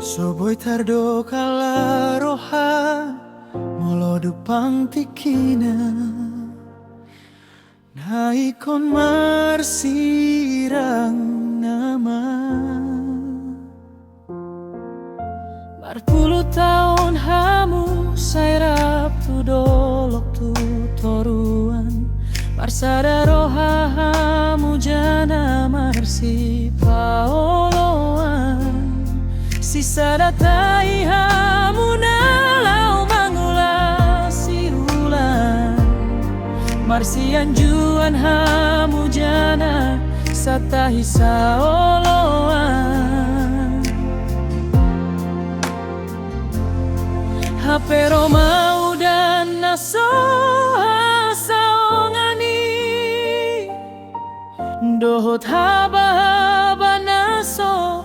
Soboi tardo kala roha molo dupang tikina naikon marsirang nama. Berpuluh tahun hamu sairap tu dolok tu toruan marsada roha hamu jana marsi paoloan sisa datai hamu nalau mangula sirulan marsian juan hamu jana satahi saoloan hapero mau dan naso saongani dohot haba-haba naso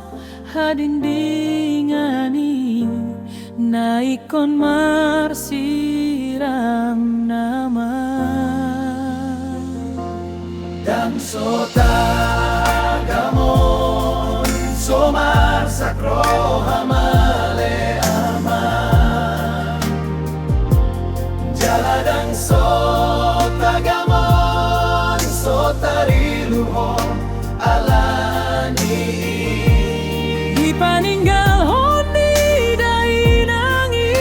hadindingani naikon marsiram nama dam sota gamon somar sakro hamale aman jaladang sota gamon sota riluho alani paninggal honi dai nangi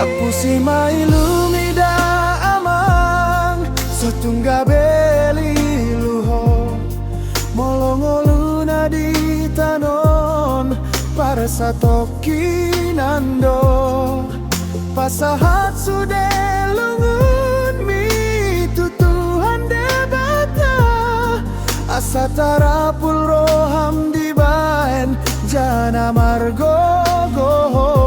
aku si mai lumida amang setungga beli luho molongoluna di tanon para satoki nando pasahat sude lungun mi tutuhan debata asa tarapul roham di baen jana margo goho